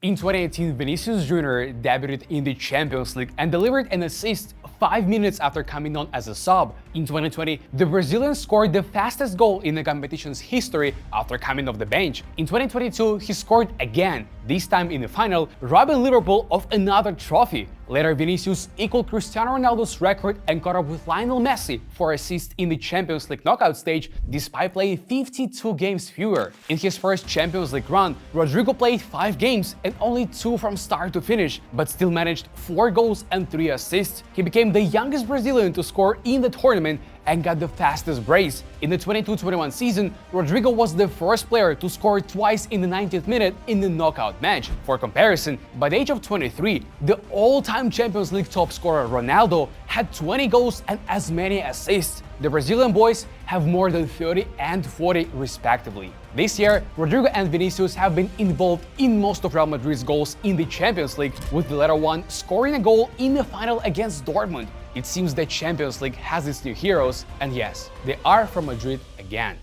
In 2018, Vinicius Junior debuted in the Champions League and delivered an assist 5 minutes after coming on as a sub. In 2020, the Brazilian scored the fastest goal in the competition's history after coming off the bench. In 2022, he scored again, this time in the final, robbing Liverpool of another trophy. Later, Vinicius equaled Cristiano Ronaldo's record and caught up with Lionel Messi for assists in the Champions League knockout stage, despite playing 52 games fewer. In his first Champions League run, Rodrygo played 5 games and only 2 from start to finish, but still managed 4 goals and 3 assists. He became the youngest Brazilian to score in the tournament and got the fastest brace. In the 22-21 season, Rodrygo was the first player to score twice in the 90th minute in the knockout match. For comparison, by the age of 23, the all-time Champions League top scorer Ronaldo had 20 goals and as many assists. The Brazilian boys have more than 30 and 40 respectively. This year, Rodrygo and Vinicius have been involved in most of Real Madrid's goals in the Champions League, with the latter one scoring a goal in the final against Dortmund. It seems the Champions League has its new heroes, and yes, they are from Madrid again.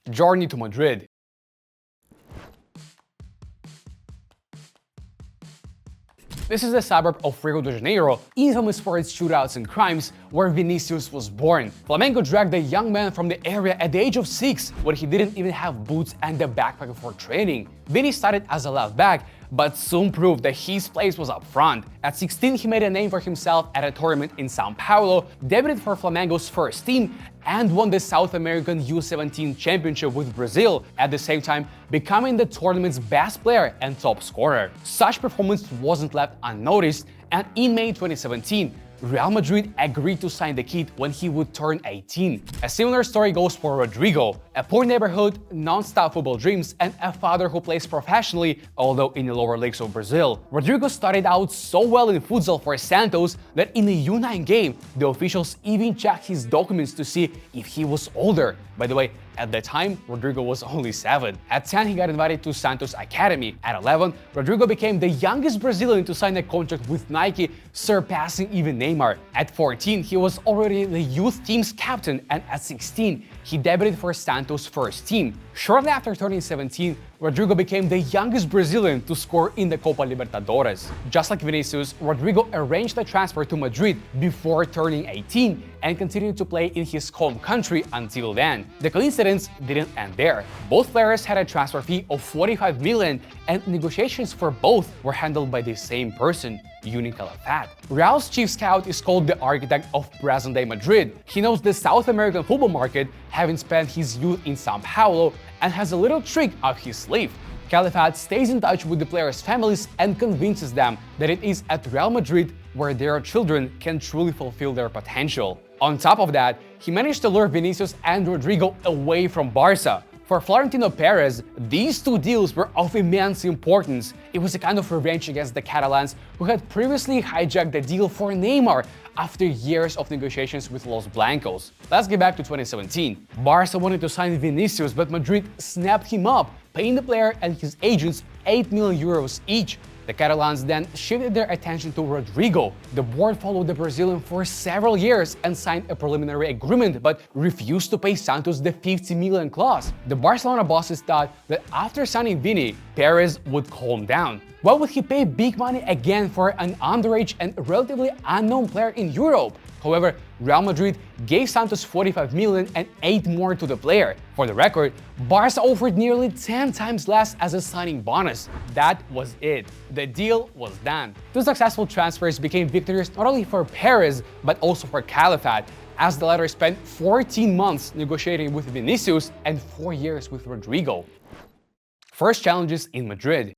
Journey to Madrid. This is the suburb of Rio de Janeiro, infamous for its shootouts and crimes, where Vinicius was born. Flamengo dragged the young man from the area at the age of 6, when he didn't even have boots and a backpack for training. Vini started as a left back, but soon proved that his place was up front. At 16, he made a name for himself at a tournament in São Paulo, debuted for Flamengo's first team, and won the South American U17 Championship with Brazil, at the same time becoming the tournament's best player and top scorer. Such performance wasn't left unnoticed, and in May 2017, Real Madrid agreed to sign the kid when he would turn 18. A similar story goes for Rodrygo, a poor neighborhood, non-stop football dreams, and a father who plays professionally, although in the lower leagues of Brazil. Rodrygo started out so well in futsal for Santos that in the U9 game, the officials even checked his documents to see if he was older. By the way, at that time, Rodrygo was only 7. At 10, he got invited to Santos Academy. At 11, Rodrygo became the youngest Brazilian to sign a contract with Nike, surpassing even Neymar. At 14, he was already the youth team's captain, and at 16, he debuted for Santos' first team. Shortly after turning 17, Rodrygo became the youngest Brazilian to score in the Copa Libertadores. Just like Vinicius, Rodrygo arranged a transfer to Madrid before turning 18 and continued to play in his home country until then. The coincidence didn't end there. Both players had a transfer fee of 45 million, and negotiations for both were handled by the same person, Uni Calafat. Real's chief scout is called the architect of present-day Madrid. He knows the South American football market, having spent his youth in São Paulo, and has a little trick up his sleeve. Calafat stays in touch with the players' families and convinces them that it is at Real Madrid where their children can truly fulfill their potential. On top of that, he managed to lure Vinicius and Rodrygo away from Barca. For Florentino Perez, these two deals were of immense importance. It was a kind of revenge against the Catalans, who had previously hijacked the deal for Neymar after years of negotiations with Los Blancos. Let's get back to 2017. Barca wanted to sign Vinicius, but Madrid snapped him up, paying the player and his agents 8 million euros each. The Catalans then shifted their attention to Rodrygo. The board followed the Brazilian for several years and signed a preliminary agreement, but refused to pay Santos the 50 million clause. The Barcelona bosses thought that after signing Vini, Perez would calm down. Why would he pay big money again for an underage and relatively unknown player in Europe? However, Real Madrid gave Santos 45 million and 8 more to the player. For the record, Barca offered nearly 10 times less as a signing bonus. That was it. The deal was done. Two successful transfers became victories not only for Perez, but also for Calafat, as the latter spent 14 months negotiating with Vinicius and 4 years with Rodrygo. First challenges in Madrid.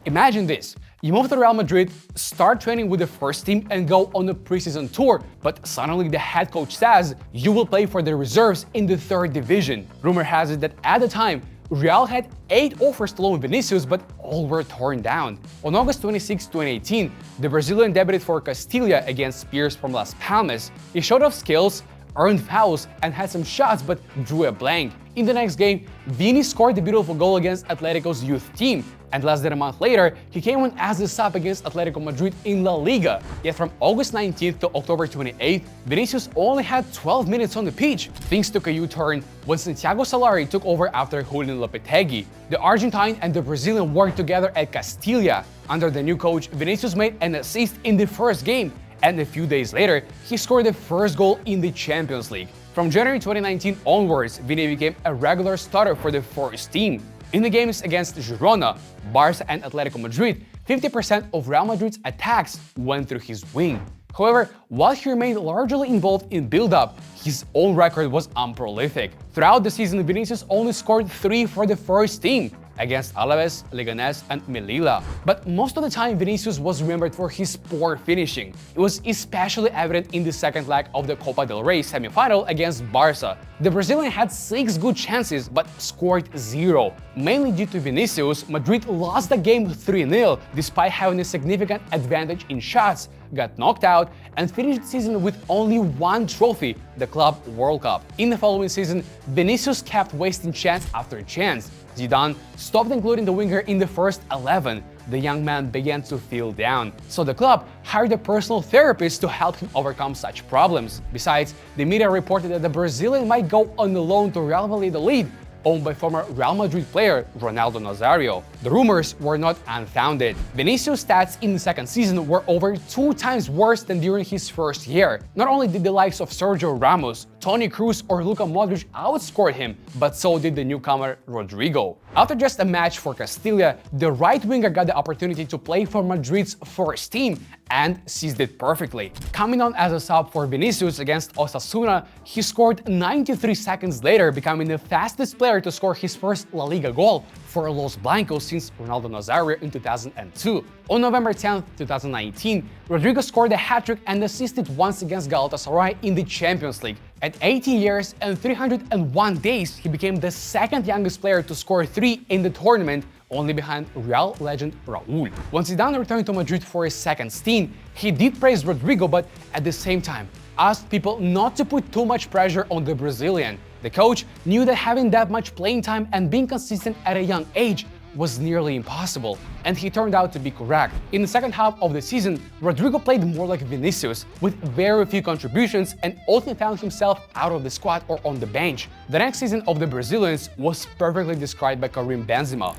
Imagine this, you move to Real Madrid, start training with the first team and go on a preseason tour, but suddenly the head coach says you will play for the reserves in the 3rd division. Rumor has it that at the time, Real had 8 offers to loan Vinicius, but all were torn down. On August 26, 2018, the Brazilian debuted for Castilla against peers from Las Palmas. He showed off skills, earned fouls and had some shots but drew a blank. In the next game, Vini scored the beautiful goal against Atletico's youth team, and less than a month later, he came on as a sub against Atletico Madrid in La Liga. Yet from August 19th to October 28th, Vinicius only had 12 minutes on the pitch. Things took a U-turn when Santiago Solari took over after Julian Lopetegui. The Argentine and the Brazilian worked together at Castilla. Under the new coach, Vinicius made an assist in the first game, and a few days later, he scored the first goal in the Champions League. From January 2019 onwards, Vini became a regular starter for the first team. In the games against Girona, Barca and Atletico Madrid, 50% of Real Madrid's attacks went through his wing. However, while he remained largely involved in build-up, his own record was unprolific. Throughout the season, Vinicius only scored 3 for the first team, against Alaves, Leganés, and Melilla. But most of the time, Vinicius was remembered for his poor finishing. It was especially evident in the second leg of the Copa del Rey semi-final against Barca. The Brazilian had 6 good chances but scored 0. Mainly due to Vinicius, Madrid lost the game 3-0 despite having a significant advantage in shots, got knocked out, and finished the season with only 1 trophy, the Club World Cup. In the following season, Vinicius kept wasting chance after chance. Zidane stopped including the winger in the first 11. The young man began to feel down, so the club hired a personal therapist to help him overcome such problems. Besides, the media reported that the Brazilian might go on loan to Real Valladolid, owned by former Real Madrid player Ronaldo Nazario. The rumors were not unfounded. Vinicius' stats in the second season were over 2 times worse than during his first year. Not only did the likes of Sergio Ramos, Toni Kroos or Luka Modric outscore him, but so did the newcomer Rodrygo. After just a match for Castilla, the right winger got the opportunity to play for Madrid's first team and seized it perfectly. Coming on as a sub for Vinicius against Osasuna, he scored 93 seconds later, becoming the fastest player to score his first La Liga goal for Los Blancos since Ronaldo Nazario in 2002. On November 10, 2019, Rodrygo scored a hat-trick and assisted once against Galatasaray in the Champions League. At 18 years and 301 days, he became the second youngest player to score 3 in the tournament, only behind Real legend Raúl. When Zidane returned to Madrid for his second stint, he did praise Rodrygo, but at the same time asked people not to put too much pressure on the Brazilian. The coach knew that having that much playing time and being consistent at a young age was nearly impossible, and he turned out to be correct. In the second half of the season, Rodrygo played more like Vinicius, with very few contributions, and often found himself out of the squad or on the bench. The next season of the Brazilians was perfectly described by Karim Benzema.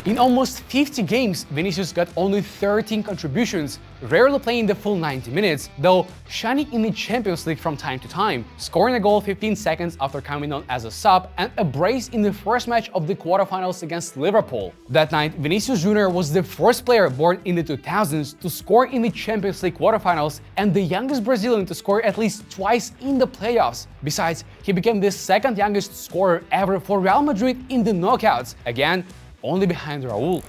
In almost 50 games, Vinicius got only 13 contributions, rarely playing the full 90 minutes, though shining in the Champions League from time to time, scoring a goal 15 seconds after coming on as a sub and a brace in the first match of the quarterfinals against Liverpool. That night, Vinicius Junior was the first player born in the 2000s to score in the Champions League quarterfinals and the youngest Brazilian to score at least twice in the playoffs. Besides, he became the second youngest scorer ever for Real Madrid in the knockouts, again, only behind Raúl.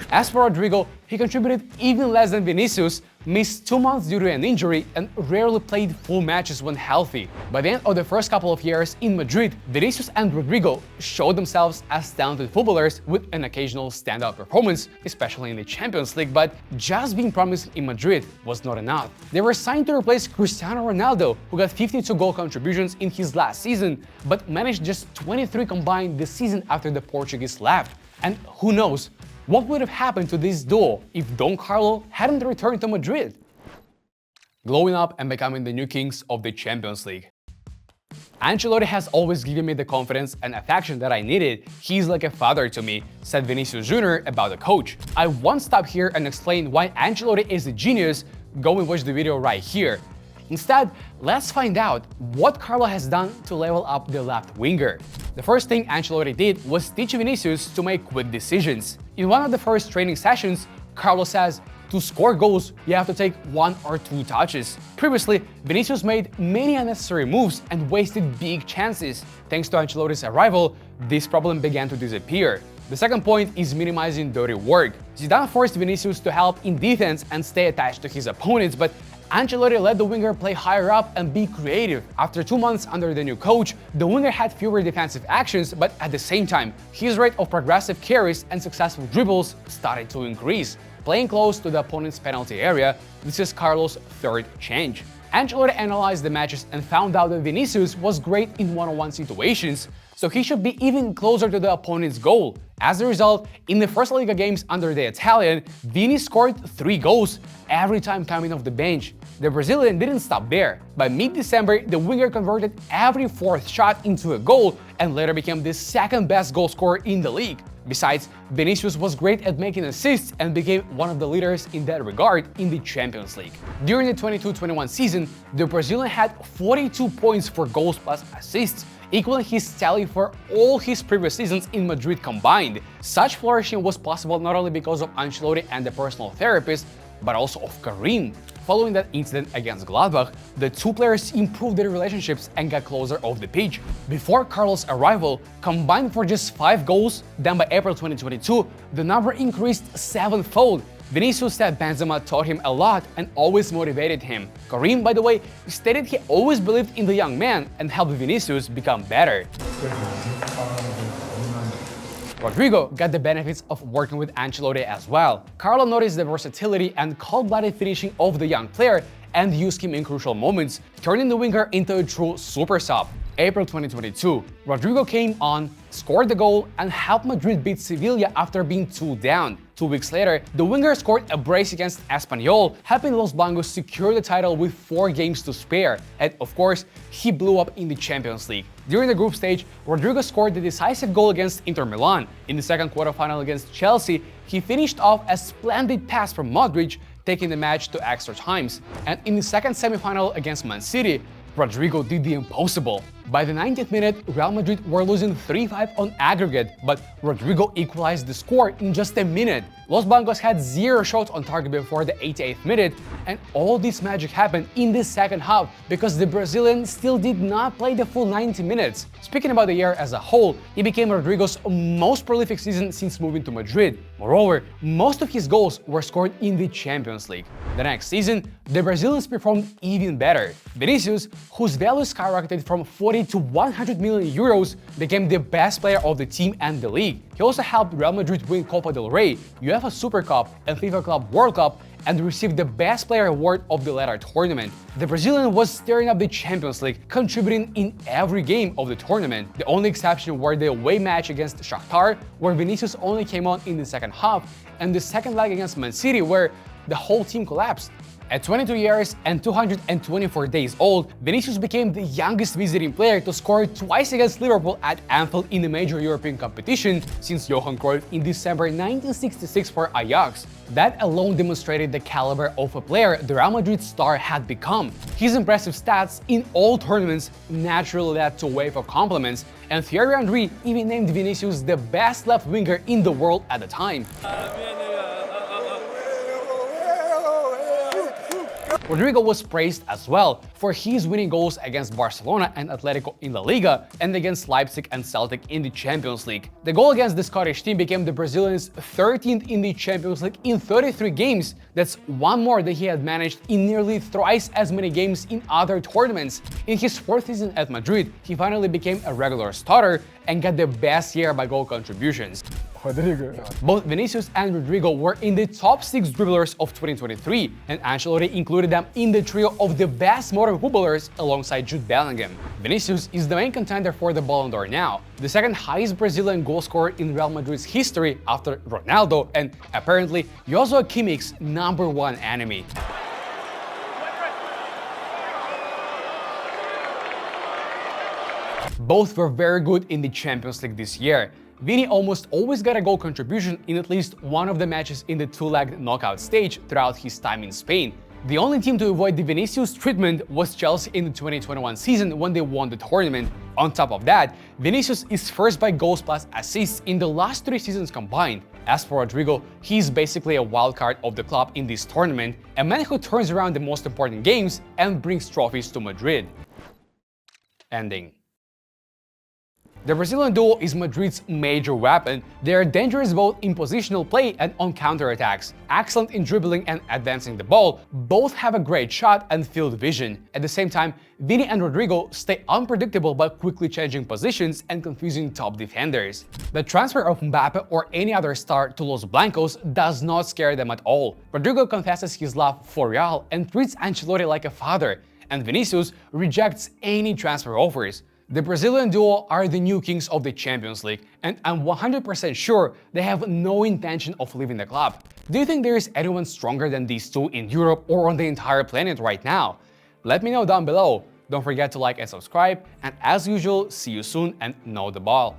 As for Rodrygo, he contributed even less than Vinicius, missed 2 months due to an injury, and rarely played full matches when healthy. By the end of the first couple of years in Madrid, Vinicius and Rodrygo showed themselves as talented footballers with an occasional standout performance, especially in the Champions League, but just being promising in Madrid was not enough. They were signed to replace Cristiano Ronaldo, who got 52 goal contributions in his last season, but managed just 23 combined the season after the Portuguese left. And who knows, what would have happened to this duo if Don Carlo hadn't returned to Madrid? Glowing up and becoming the new kings of the Champions League. Ancelotti has always given me the confidence and affection that I needed. He's like a father to me, said Vinicius Junior about the coach. I won't stop here and explain why Ancelotti is a genius. Go and watch the video right here. Instead, let's find out what Carlo has done to level up the left winger. The first thing Ancelotti did was teach Vinicius to make quick decisions. In one of the first training sessions, Carlo says, to score goals, you have to take 1 or 2 touches. Previously, Vinicius made many unnecessary moves and wasted big chances. Thanks to Ancelotti's arrival, this problem began to disappear. The second point is minimizing dirty work. Zidane forced Vinicius to help in defense and stay attached to his opponents, but Ancelotti let the winger play higher up and be creative. After 2 months under the new coach, the winger had fewer defensive actions, but at the same time, his rate of progressive carries and successful dribbles started to increase. playing close to the opponent's penalty area. This is Carlos' third change. Ancelotti analyzed the matches and found out that Vinicius was great in one-on-one situations, so he should be even closer to the opponent's goal. As a result, in the first La Liga games under the Italian, Vini scored 3 goals, every time coming off the bench. The Brazilian didn't stop there. By mid-December, the winger converted every 4th shot into a goal and later became the second best goal scorer in the league. Besides, Vinicius was great at making assists and became one of the leaders in that regard in the Champions League. During the 22-21 season, the Brazilian had 42 points for goals plus assists, equaling his tally for all his previous seasons in Madrid combined. Such flourishing was possible not only because of Ancelotti and the personal therapist, but also of Karim. Following that incident against Gladbach, the two players improved their relationships and got closer off the pitch. Before Carlos' arrival, combined for just 5 goals, then by April 2022, the number increased 7-fold. Vinicius said Benzema taught him a lot and always motivated him. Karim, by the way, stated he always believed in the young man and helped Vinicius become better. Rodrygo got the benefits of working with Ancelotti as well. Carlo noticed the versatility and cold-blooded finishing of the young player and used him in crucial moments, turning the winger into a true super sub. April 2022, Rodrygo came on, scored the goal, and helped Madrid beat Sevilla after being 2 down. 2 weeks later, the winger scored a brace against Espanyol, helping Los Blancos secure the title with 4 games to spare. And of course, he blew up in the Champions League. During the group stage, Rodrygo scored the decisive goal against Inter Milan. In the second quarterfinal against Chelsea, he finished off a splendid pass from Modric, taking the match to extra times. And in the second semifinal against Man City, Rodrygo did the impossible. By the 90th minute, Real Madrid were losing 3-5 on aggregate, but Rodrygo equalized the score in just a minute. Los Blancos had 0 shots on target before the 88th minute, and all this magic happened in the second half because the Brazilian still did not play the full 90 minutes. Speaking about the year as a whole, it became Rodrygo's most prolific season since moving to Madrid. Moreover, most of his goals were scored in the Champions League. The next season, the Brazilians performed even better. Vinicius, whose value skyrocketed from 40 to 100 million euros, became the best player of the team and the league. He also helped Real Madrid win Copa del Rey, UEFA Super Cup, and FIFA Club World Cup, and received the Best Player award of the latter tournament. The Brazilian was stirring up the Champions League, contributing in every game of the tournament. The only exception were the away match against Shakhtar, where Vinicius only came on in the second half, and the second leg against Man City, where the whole team collapsed. At 22 years and 224 days old, Vinicius became the youngest visiting player to score twice against Liverpool at Anfield in a major European competition since Johan Cruyff in December 1966 for Ajax. That alone demonstrated the caliber of a player the Real Madrid star had become. His impressive stats in all tournaments naturally led to a wave of compliments, and Thierry Henry even named Vinicius the best left winger in the world at the time. Rodrygo was praised as well for his winning goals against Barcelona and Atletico in La Liga and against Leipzig and Celtic in the Champions League. The goal against the Scottish team became the Brazilians' 13th in the Champions League in 33 games. That's one more than he had managed in nearly thrice as many games in other tournaments. In his 4th season at Madrid, he finally became a regular starter and got the best year by goal contributions. Rodrygo. Both Vinicius and Rodrygo were in the top 6 dribblers of 2023, and Ancelotti included them in the trio of the best modern footballers alongside Jude Bellingham. Vinicius is the main contender for the Ballon d'Or now, the second highest Brazilian goal scorer in Real Madrid's history after Ronaldo, and apparently Joshua Kimmich's #1 enemy. Both were very good in the Champions League this year. Vini almost always got a goal contribution in at least one of the matches in the 2-legged knockout stage throughout his time in Spain. The only team to avoid the Vinicius treatment was Chelsea in the 2021 season when they won the tournament. On top of that, Vinicius is first by goals plus assists in the last 3 seasons combined. As for Rodrygo, he's basically a wildcard of the club in this tournament, a man who turns around the most important games and brings trophies to Madrid. Ending. The Brazilian duo is Madrid's major weapon. They are dangerous both in positional play and on counterattacks. Excellent in dribbling and advancing the ball, both have a great shot and field vision. At the same time, Vini and Rodrygo stay unpredictable by quickly changing positions and confusing top defenders. The transfer of Mbappe or any other star to Los Blancos does not scare them at all. Rodrygo confesses his love for Real and treats Ancelotti like a father, and Vinicius rejects any transfer offers. The Brazilian duo are the new kings of the Champions League, and I'm 100% sure they have no intention of leaving the club. Do you think there is anyone stronger than these two in Europe or on the entire planet right now? Let me know down below. Don't forget to like and subscribe, and as usual, see you soon and know the ball.